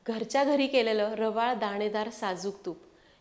घरच्या घरी केलेलं रवाळ दाणेदार साजूक तूप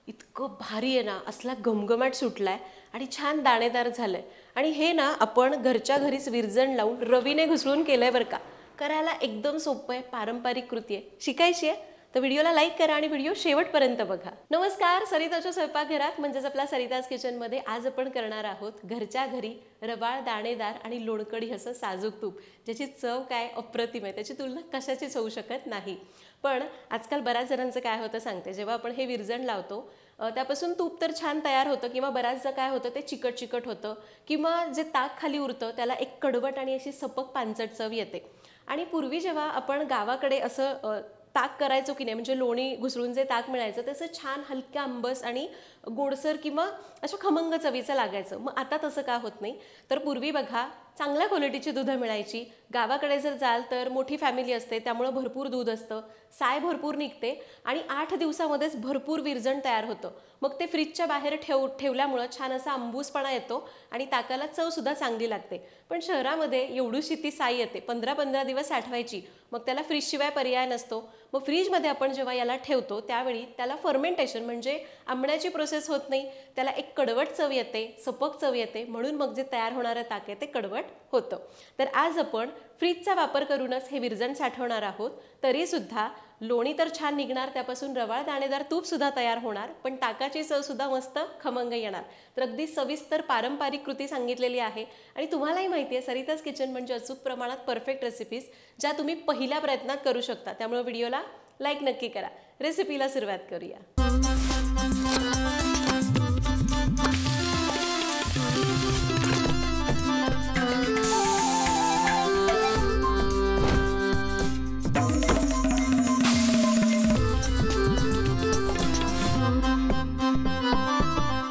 इतकं भारी आहे ना, असला घमघमाट सुटलाय आणि छान दाणेदार झालंय. आणि हे ना आपण घरच्या घरीच विरजण लावून रवीने घुसळून केलंय बरं का. करायला एकदम सोपं आहे, पारंपरिक कृती आहे, शिकायची आहे तर व्हिडिओला लाईक करा आणि व्हिडिओ शेवटपर्यंत बघा. नमस्कार, सरिताच्या स्वयंपाकघरात म्हणजेच आपल्या सरिताज किचनमध्ये आज आपण करणार आहोत घरच्या घरी रवाळ दाणेदार आणि लोणकडी असं साजूक तूप, ज्याची चव काय अप्रतिम आहे, त्याची तुलना कशाचीच होऊ शकत नाही. पण आजकाल बऱ्याच जणांचं काय होतं सांगते, जेव्हा आपण हे विरजण लावतो त्यापासून तूप तर छान तयार होतं, किंवा बऱ्याचदा काय होतं ते चिकट चिकट होतं, किंवा जे ताक खाली उरतं त्याला एक कडवट आणि अशी सपक पानसट चव येते. आणि पूर्वी जेव्हा आपण गावाकडे असं ताक करायचो की नाही, म्हणजे लोणी घुसळून जे ताक मिळायचं तसं छान हलक्या आंबस आणि गोडसर किंवा अशा खमंग चवीचं लागायचं. मग आता तसं का होत नाही, तर पूर्वी बघा चांगल्या क्वालिटीची दुधं मिळायची. गावाकडे जर जाल तर मोठी फॅमिली असते, त्यामुळं भरपूर दूध असतं, साय भरपूर निघते आणि 8 दिवसामध्येच भरपूर विरजण तयार होतं. मग ते फ्रीजच्या बाहेर ठेवल्यामुळं छान असा आंबूसपणा येतो आणि ताकाला चवसुद्धा चांगली लागते. पण शहरामध्ये एवढीशी ती साय येते, 15-15 दिवस साठवायची, मग त्याला फ्रीजशिवाय पर्याय नसतो. मग फ्रीजमध्ये आपण जेव्हा याला ठेवतो त्यावेळी त्याला फर्मेंटेशन म्हणजे आंबण्याची प्रोसेस होत नाही, त्याला एक कडवट चव येते, सपक चव येते, म्हणून मग जे तयार होणारं ताक आहे ते कडवट होतं. तर आज आपण फ्रीजचा वापर करूनच हे विरजण साठवणार आहोत. तरीसुद्धा लोणी तर छान निघणार, त्यापासून रवाळ दाणेदार तूपसुद्धा तयार होणार, पण ताकाची चवसुद्धा मस्त खमंग येणार. तर अगदी सविस्तर पारंपरिक कृती सांगितलेली आहे. आणि तुम्हालाही माहिती आहे सरिताज किचन म्हणजे अचूक प्रमाणात परफेक्ट रेसिपीज, ज्या तुम्ही पहिल्या प्रयत्नात करू शकता. त्यामुळे व्हिडिओला लाईक नक्की करा. रेसिपीला सुरुवात करूया.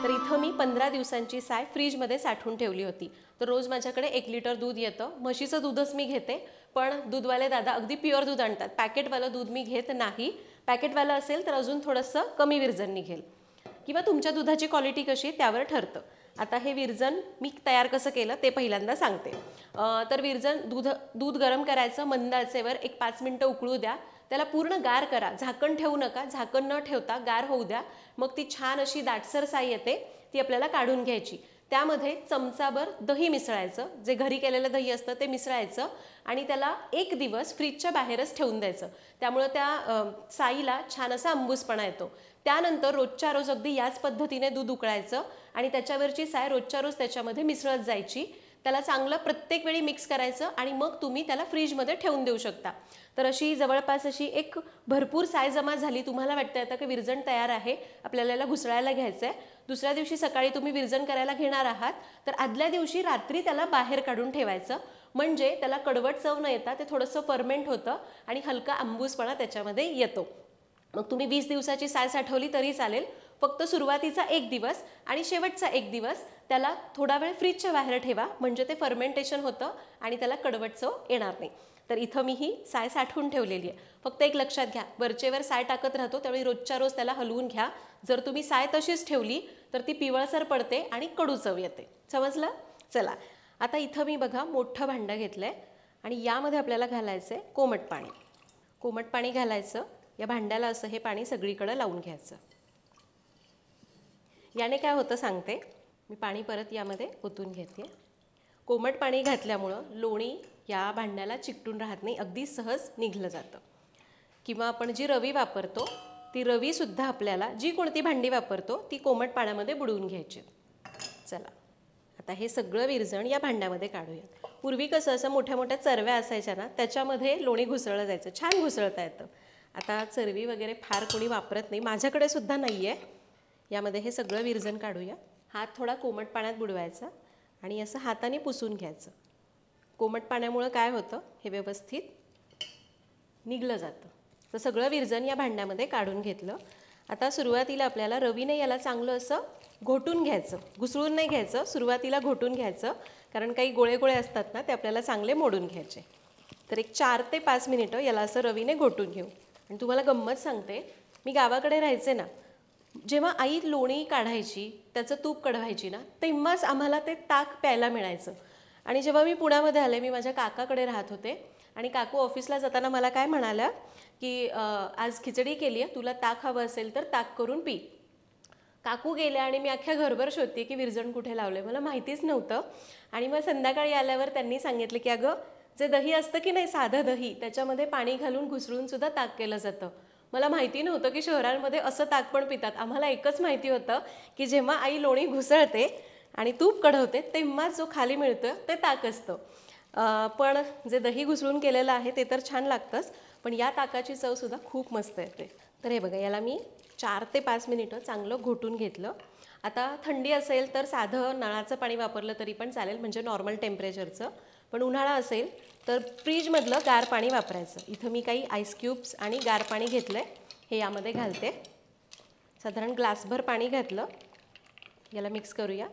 तर इथं मी 15 दिवसांची साय फ्रीजमध्ये साठवून ठेवली होती. तर रोज माझ्याकडे 1 लिटर दूध येतं. म्हशीचं दूधच मी घेते, पण दूधवाले दादा अगदी प्युअर दूध आणतात. पॅकेटवालं दूध मी घेत नाही. पॅकेटवालं असेल तर अजून थोडंसं कमी विरजण निघेल, किंवा तुमच्या दुधाची क्वालिटी कशी त्यावर ठरतं. आता हे विरजण मी तयार कसं केलं ते पहिल्यांदा सांगते. तर विरजण दूध गरम करायचं, मंद आचेवर 1-5 मिनटं उकळू द्या. त्याला पूर्ण गार करा, झाकण ठेवू नका, झाकण न ठेवता गार होऊ द्या. मग ती छान अशी दाटसर साय येते, ती आपल्याला काढून घ्यायची. त्यामध्ये चमचाभर दही मिसळायचं, जे घरी केलेलं दही असतं ते मिसळायचं आणि त्याला 1 दिवस फ्रीजच्या बाहेरच ठेवून द्यायचं. त्यामुळं त्या साईला छान असा आंबूसपणा येतो. त्यानंतर रोजच्या रोज अगदी याच पद्धतीने दूध उकळायचं आणि त्याच्यावरची साय रोजच्या रोज त्याच्यामध्ये मिसळत जायची. त्याला चांगलं प्रत्येक वेळी मिक्स करायचं आणि मग तुम्ही त्याला फ्रीजमध्ये ठेवून देऊ शकता. तर अशी जवळपास अशी एक भरपूर साय जमा झाली. तुम्हाला वाटतं आता की विरजण तयार आहे, आपल्याला याला घुसळायला घ्यायचं आहे. दुसऱ्या दिवशी सकाळी तुम्ही विरजण करायला घेणार आहात, तर आदल्या दिवशी रात्री त्याला बाहेर काढून ठेवायचं, म्हणजे त्याला कडवट चव न येता ते थोडंसं फर्मेंट होतं आणि हलका आंबूसपणा त्याच्यामध्ये येतो. मग तुम्ही 20 दिवसाची साय साठवली तरी चालेल. फक्त सुरुवातीचा 1 दिवस आणि शेवटचा 1 दिवस त्याला थोडा वेळ फ्रीजच्या बाहेर ठेवा, म्हणजे ते फर्मेंटेशन होतं आणि त्याला कडवट चव येणार नाही. तर इथं मी ही साय साठवून ठेवलेली आहे. फक्त एक लक्षात घ्या, वरचेवर साय टाकत राहतो त्यावेळी रोजच्या रोज त्याला हलवून घ्या. जर तुम्ही साय तशीच ठेवली तर ती पिवळसर पडते आणि कडू चव येते. समजलं? चला, आता इथं मी बघा मोठं भांडं घेतलं आहे आणि यामध्ये आपल्याला घालायचं आहे कोमट पाणी. कोमट पाणी घालायचं, या भांड्याला असं हे पाणी सगळीकडे लावून घ्यायचं. याने काय होतं सांगते, मी पाणी परत यामध्ये ओतून घेते. कोमट पाणी घातल्यामुळं लोणी या भांड्याला चिकटून राहत नाही, अगदी सहज निघलं जातं. किंवा आपण जी रवी वापरतो ती रवीसुद्धा आपल्याला जी कोणती भांडी वापरतो ती कोमट पाण्यामध्ये बुडवून घ्यायची. चला, आता हे सगळं विरजण या भांड्यामध्ये काढूया. पूर्वी कसं असं मोठ्या मोठ्या चरव्या असायच्या ना, त्याच्यामध्ये लोणी घुसळलं जायचं, छान घुसळता येतं. आता चरवी वगैरे फार कोणी वापरत नाही, माझ्याकडे सुद्धा नाही आहे. यामध्ये हे सगळं विरजण काढूया. हात थोडा कोमट पाण्यात बुडवायचा आणि असं हाताने पुसून घ्यायचं. कोमट पाण्यामुळं काय होतं, हे व्यवस्थित निघलं जातं. तर सगळं विरजण या भांड्यामध्ये काढून घेतलं. आता सुरुवातीला आपल्याला रवीने याला चांगलं असं घोटून घ्यायचं, घुसळून नाही घ्यायचं, सुरुवातीला घोटून घ्यायचं, कारण काही गोळे गोळे असतात ना ते आपल्याला चांगले मोडून घ्यायचे. तर एक 4 ते 5 मिनिटं याला असं रवीने घोटून घेऊ. आणि तुम्हाला गंमत सांगते, मी गावाकडे राहायचे ना, जेव्हा आई लोणी काढायची, त्याचं तूप कढवायची ना, तेव्हाच आम्हाला ते ताक प्यायला मिळायचं. आणि जेव्हा मी पुण्यामध्ये आले, मी माझ्या काकाकडे राहत होते, आणि काकू ऑफिसला जाताना मला काय म्हणाल्या की आज खिचडी केली आहे, तुला ताक हवं असेल तर ताक करून पी. काकू गेल्या आणि मी अख्ख्या घरभर शोधते की विरजण कुठे लावले, मला माहितीच नव्हतं. आणि मग संध्याकाळी आल्यावर त्यांनी सांगितलं की अगं जे दही असतं की नाही, साधं दही, त्याच्यामध्ये पाणी घालून घुसळून सुद्धा ताक केलं जातं. मला माहिती नव्हतं की शहरांमध्ये असं ताक पण पितात. आम्हाला एकच माहिती होतं की जेव्हा आई लोणी घुसळते आणि तूप कढवते तेव्हा जो खाली मिळतं ते ताक असतं. पण जे दही घुसळून केलेलं आहे ते तर छान लागतंच, पण या ताकाची चवसुद्धा खूप मस्त येते. तर हे बघा, याला मी 4 ते 5 मिनिटं चांगलं घोटून घेतलं. आता थंडी असेल तर साधं नळाचं पाणी वापरलं तरी पण चालेल, म्हणजे नॉर्मल टेम्परेचरचं. पण उन्हाळा असेल तर फ्रीजमधलं गार पाणी वापरायचं. इथं मी काही आईस क्यूब्स आणि गार पाणी घेतलं आहे, हे यामध्ये घालते. साधारण ग्लासभर पाणी घातलं. याला मिक्स करूया.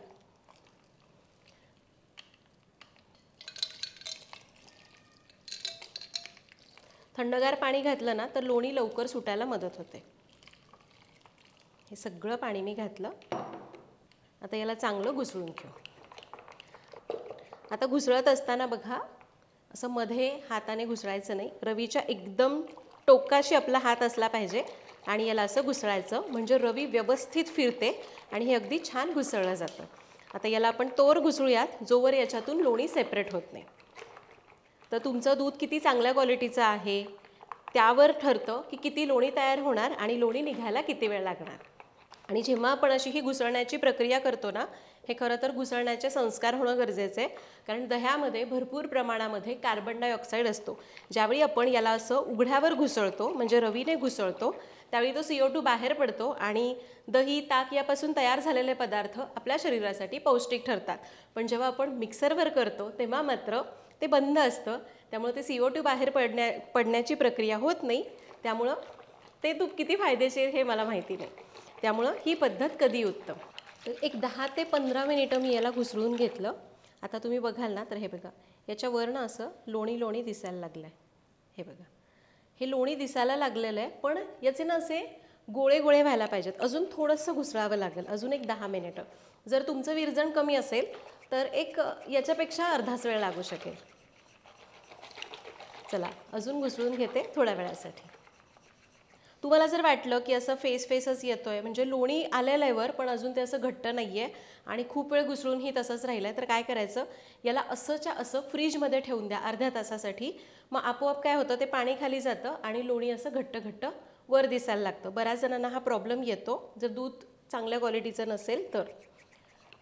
थंडगार पाणी घातलं ना तर लोणी लवकर सुटायला मदत होते. हे सगळं पाणी मी घातलं. आता याला चांगलं घुसळून घेऊ. आता घुसळत असताना बघा, असं मध्ये हाताने घुसळायचं नाही. रवीच्या एकदम टोकाशी आपला हात असला पाहिजे आणि याला असं घुसळायचं, म्हणजे रवी व्यवस्थित फिरते आणि हे अगदी छान घुसळलं जातं. आता याला आपण तोवर घुसळूयात जोवर याच्यातून लोणी सेपरेट होत नाही. तर तुमचं दूध किती चांगल्या क्वालिटीचं आहे त्यावर ठरतं की किती लोणी तयार होणार आणि लोणी निघायला किती वेळ लागणार. आणि जेव्हा आपण अशी ही घुसळण्याची प्रक्रिया करतो ना, हे खरं तर घुसळण्याचे संस्कार होणं गरजेचं आहे. कारण दह्यामध्ये भरपूर प्रमाणामध्ये कार्बन डायऑक्साईड असतो. ज्यावेळी आपण याला असं उघड्यावर घुसळतो, म्हणजे रवीने घुसळतो, त्यावेळी तो CO2 बाहेर पडतो आणि दही, ताक यापासून तयार झालेले पदार्थ आपल्या शरीरासाठी पौष्टिक ठरतात. पण जेव्हा आपण मिक्सरवर करतो तेव्हा मात्र ते बंद असतं, त्यामुळे ते CO2 बाहेर पडण्याची प्रक्रिया होत नाही. त्यामुळं ते तूप किती फायदेशीर हे मला माहिती नाही. त्यामुळं ही पद्धत कधी उत्तम. तर एक 10 ते 15 मिनिटं मी याला घुसळून घेतलं. आता तुम्ही बघाल ना तर हे बघा, याच्यावरनं असं लोणी लोणी दिसायला लागलं आहे. हे बघा, हे लोणी दिसायला लागलेलं आहे, पण याचे ना असे गोळे गोळे व्हायला पाहिजेत. अजून थोडंसं घुसळावं लागेल, अजून एक 10 मिनिटं. जर तुमचं विरजण कमी असेल तर एक याच्यापेक्षा अर्धाच वेळ लागू शकेल. चला, अजून घुसळून घेते थोड्या वेळासाठी. तुम्हाला जर वाटलं की असं फेसच येतोय, म्हणजे लोणी आलेलं आहे वर पण अजून ते असं घट्ट नाही आहे आणि खूप वेळ घुसळूनही तसंच राहिलं आहे, तर काय करायचं, याला असंच्या असं फ्रीजमध्ये ठेवून द्या अर्ध्या तासासाठी. मग आपोआप काय होतं, ते पाणी खाली जातं आणि लोणी असं घट्ट घट्ट वर दिसायला लागतं. बऱ्याच जणांना हा प्रॉब्लेम येतो जर दूध चांगल्या क्वालिटीचं नसेल तर.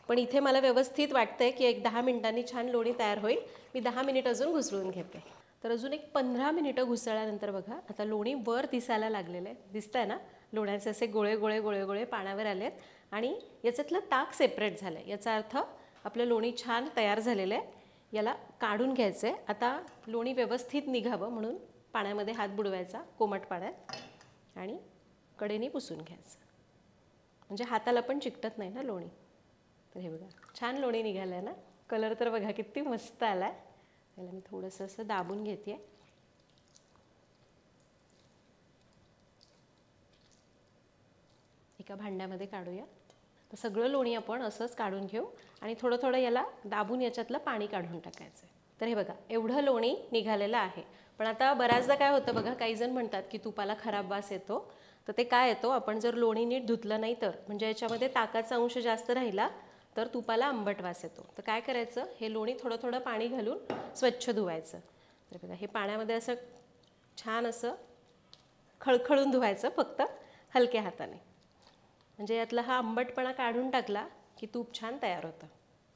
पण इथे मला व्यवस्थित वाटतंय की एक 10 मिनिटांनी छान लोणी तयार होईल. मी 10 मिनिट अजून घुसळून घेते. तर अजून एक 15 मिनिटं घुसळल्यानंतर बघा, आता लोणी वर दिसायला लागलेलं आहे. दिसतंय ना, लोण्याचे असे गोळे गोळे गोळे गोळे पाण्यावर आले आहेत आणि याच्यातलं ताक सेपरेट झालं आहे. याचा अर्थ आपलं लोणी छान तयार झालेलं आहे. याला काढून घ्यायचं आहे. आता लोणी व्यवस्थित निघावं म्हणून पाण्यामध्ये हात बुडवायचा, कोमट पाण्यात, आणि कडेने पुसून घ्यायचं, म्हणजे हाताला पण चिकटत नाही ना लोणी. तर हे बघा, छान लोणी निघालं आहे ना. कलर तर बघा किती मस्त आला आहे. याला मी थोडंसं असं दाबून घेते. एका भांड्यामध्ये काढूया. तर सगळं लोणी आपण असंच काढून घेऊ आणि थोडं थोडं याला दाबून याच्यातलं पाणी काढून टाकायचं. तर हे बघा, एवढं लोणी निघालेलं आहे. पण आता बऱ्याचदा काय होतं बघा, काही जण म्हणतात की तुपाला खराब वास येतो. तर ते काय येतो, आपण जर लोणी नीट धुतलं नाही तर, म्हणजे याच्यामध्ये ताकाचा अंश जास्त राहिला तर तुपाला आंबट वास येतो. तर काय करायचं, हे लोणी थोडं थोडं पाणी घालून स्वच्छ धुवायचं. तर बघा, हे पाण्यामध्ये असं छान असं खळखळून धुवायचं, फक्त हलक्या हाताने, म्हणजे यातला हा आंबटपणा काढून टाकला की तूप छान तयार होतं.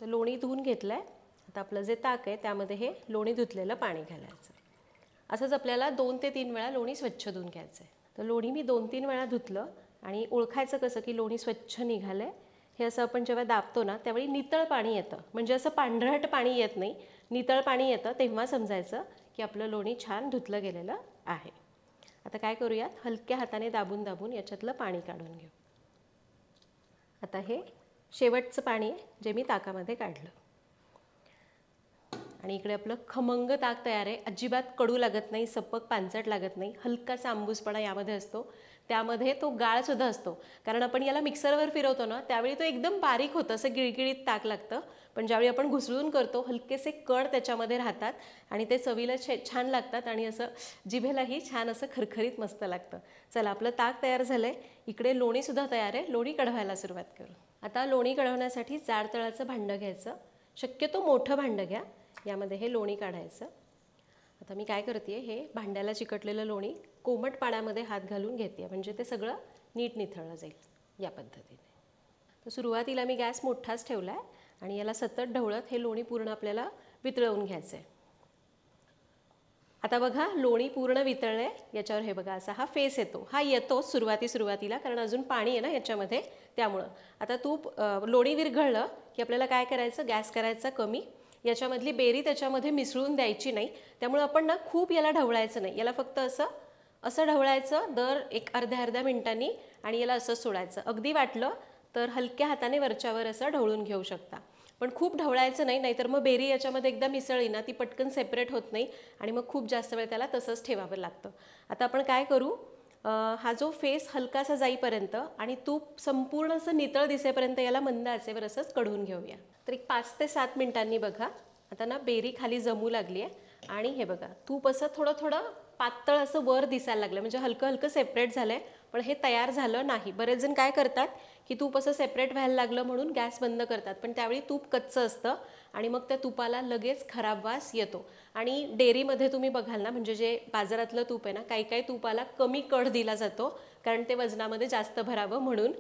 तर लोणी धुवून घेतलं आहे. आता आपलं जे ताक आहे त्यामध्ये हे लोणी धुतलेलं पाणी घालायचं. असंच आपल्याला 2 ते 3 वेळा लोणी स्वच्छ धुवून घ्यायचं आहे. तर लोणी मी 2-3 वेळा धुतलं. आणि ओळखायचं कसं की लोणी स्वच्छ निघालं आहे, हे असं आपण जेव्हा दाबतो ना त्यावेळी नितळ पाणी येतं, म्हणजे असं पांढरट पाणी येत नाही, नितळ पाणी येतं, तेव्हा समजायचं की आपलं लोणी छान धुतलं गेलेलं आहे. आता काय करूयात, हलक्या हाताने दाबून दाबून याच्यातलं पाणी काढून घेऊ. आता हे शेवटचं पाणी आहे जे मी ताकामध्ये काढलं. आणि इकडे आपलं खमंग ताक तयार आहे. अजिबात कडू लागत नाही, सपक पांचट लागत नाही, हलकासा आंबूसपणा यामध्ये असतो. त्यामध्ये तो गाळसुद्धा असतो, कारण आपण याला मिक्सरवर फिरवतो ना त्यावेळी तो एकदम बारीक होतं, असं गिळगिळीत ताक लागतं. पण ज्यावेळी आपण घुसळून करतो हलकेसे कण त्याच्यामध्ये राहतात आणि ते चवीला छान लागतात आणि असं जिभेलाही छान असं खरखरीत मस्त लागतं. चला, आपलं ताक तयार झालं आहे. इकडे लोणीसुद्धा तयार आहे. लोणी कढवायला सुरुवात करू. आता लोणी कढवण्यासाठी जाड तळाचं भांडं घ्यायचं. शक्यतो मोठं भांडं घ्या. यामध्ये हे लोणी काढायचं. आता मी काय करते, हे भांड्याला चिकटलेलं लोणी कोमट पाण्यामध्ये हात घालून घेते, म्हणजे ते सगळं नीट निथळलं जाईल या पद्धतीने. तर सुरुवातीला मी गॅस मोठाच ठेवला आहे आणि याला सतत ढवळत हे लोणी पूर्ण आपल्याला वितळवून घ्यायचं आहे. आता बघा, लोणी पूर्ण वितळलं आहे. याच्यावर हे बघा असा हा फेस येतो. हा येतोच सुरुवातीला, कारण अजून पाणी आहे ना याच्यामध्ये, त्यामुळं. आता लोणी विरघळलं की आपल्याला काय करायचं, गॅस करायचा कमी. याच्यामधली बेरी त्याच्यामध्ये मिसळून द्यायची नाही. त्यामुळे आपण ना खूप याला ढवळायचं नाही. याला फक्त असं ढवळायचं दर एक अर्ध्या मिनिटांनी आणि याला असं सोडायचं. अगदी वाटलं तर हलक्या हाताने वरच्यावर असं ढवळून घेऊ शकता, पण खूप ढवळायचं नाही, नाहीतर मग बेरी याच्यामध्ये एकदा मिसळली ना ती पटकन सेपरेट होत नाही आणि मग खूप जास्त वेळ त्याला तसंच ठेवावं लागतं. आता आपण काय करू, हा जो फेस हलकासा जाईपर्यंत आणि तूप संपूर्ण असं नितळ दिसेपर्यंत याला मंद आचेवर असंच कढवून घेऊया. तर एक 5 ते 7 मिनिटांनी बघा आता ना बेरी खाली जमू लागली आहे आणि हे बघा तूप असं थोडं पातळ असं वर दिसायला लागलं, म्हणजे हलकं सेपरेट झालंय, पण हे तयार झालं नाही. बरेच जण काय करतात की तूप असं सेपरेट व्हायला लागलं म्हणून गॅस बंद करतात, पण त्यावेळी तूप कच्चं असतं आणि मग त्या तुपाला लगेच खराब वास येतो. आणि डेअरीमध्ये तुम्ही बघाल ना, म्हणजे जे बाजारातलं तूप आहे ना, काही तुपाला कमी कढ दिला जातो, कारण ते वजनामध्ये जास्त भरावं म्हणून.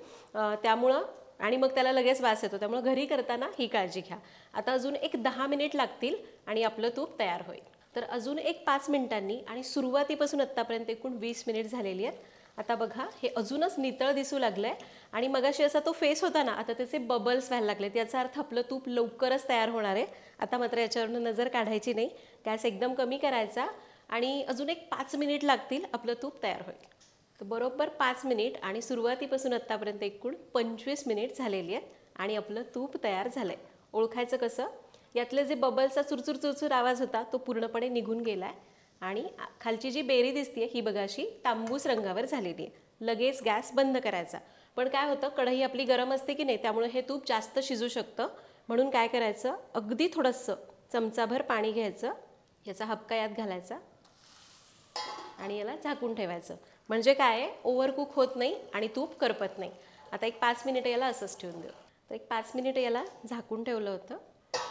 त्यामुळं आणि मग त्याला लगेच वास येतो, त्यामुळे घरी करताना ही काळजी घ्या. आता अजून एक 10 मिनिट लागतील आणि आपलं तूप तयार होईल. तर अजून एक 5 मिनिटांनी आणि सुरुवातीपासून आत्तापर्यंत एकूण 20 मिनिट झालेली आहेत. आता बघा हे अजूनच नितळ दिसू लागलं आहे आणि मगाशी असा तो फेस होता ना, आता त्याचे बबल्स व्हायला लागलेत. याचा अर्थ आपलं तूप लवकरच तयार होणार आहे. आता मात्र याच्यावरून नजर काढायची नाही, गॅस एकदम कमी करायचा आणि अजून एक 5 मिनिट लागतील, आपलं तूप तयार होईल. तर बरोबर 5 मिनिट आणि सुरुवातीपासून आत्तापर्यंत एकूण 25 मिनिट झालेली आहेत आणि आपलं तूप तयार झालं आहे. ओळखायचं कसं, यातले जे बबल्सचा चुरचुर आवाज होता तो पूर्णपणे निघून गेला आहे आणि खालची जी बेरी दिसते ही बघा अशी तांबूस रंगावर झालेली आहे. लगेच गॅस बंद करायचा. पण काय होतं, कढई आपली गरम असते की नाही, त्यामुळे हे तूप जास्त शिजू शकतं. म्हणून काय करायचं, अगदी थोडंसं चमचाभर पाणी घ्यायचं, याचा हबका यात घालायचा आणि याला झाकून ठेवायचं. म्हणजे काय, ओव्हरकुक होत नाही आणि तूप करपत नाही. आता एक 5 मिनिटं याला असंच ठेवून देऊ. तर एक 5 मिनिटं याला झाकून ठेवलं होतं.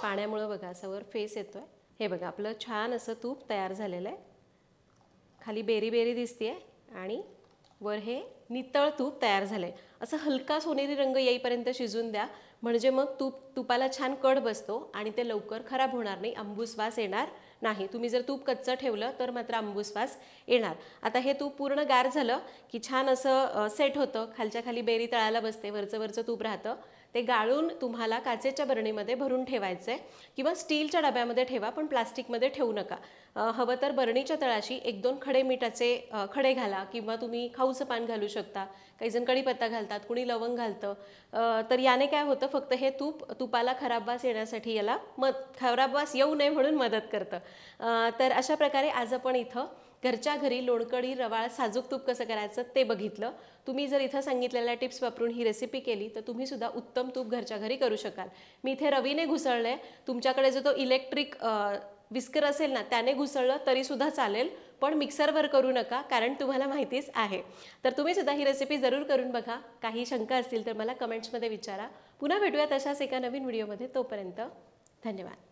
पाण्यामुळं बघा असा वर फेस येतोय. हे बघा आपलं छान असं तूप तयार झालेलं आहे. खाली बेरी दिसते आणि वर हे नितळ तूप तयार झालं आहे. असं हलका सोनेरी रंग येईपर्यंत शिजून द्या, म्हणजे मग तुपाला छान कड बसतो आणि ते लवकर खराब होणार नाही, आंबूस वास येणार नाही. तुम्ही जर तूप कच्चं ठेवलं तर मात्र आंबूस वास येणार. आता हे तूप पूर्ण गार झालं की छान असं सेट होतं. खालच्या खाली बेरी तळायला बसते, वरचं तूप राहतं. ते गाळून तुम्हाला काचेच्या बरणीमध्ये भरून ठेवायचं आहे किंवा स्टीलच्या डब्यामध्ये ठेवा, पण प्लास्टिकमध्ये ठेवू नका. हवं तर बरणीच्या तळाशी 1-2 खडे मिठाचे खडे घाला किंवा तुम्ही खाऊचं पान घालू शकता. काही जण कढीपत्ता घालतात, कुणी लवंग घालतं. तर याने काय होतं, फक्त हे तुपाला खराब वास येण्यासाठी याला खराब वास येऊ नये म्हणून मदत करतं. तर अशा प्रकारे आज आपण इथं घरच्या घरी लोणकढी रवाळ साजूक तूप कसं करायचं ते बघितलं. तुम्ही जर इथं सांगितलेल्या टिप्स वापरून ही रेसिपी केली तर तुम्ही सुद्धा उत्तम तूप घरच्या घरी करू शकाल. मी इथे रवीने घुसळले. तुमच्याकडे जो तो इलेक्ट्रिक विस्कर असेल ना त्याने घुसळलं तरीसुद्धा चालेल, पण मिक्सरवर करू नका, कारण तुम्हाला माहितीच आहे. तर तुम्ही सुद्धा ही रेसिपी जरूर करून बघा. काही शंका असतील तर मला कमेंट्समध्ये विचारा. पुन्हा भेटूयात अशाच एका नवीन व्हिडिओमध्ये. तोपर्यंत धन्यवाद.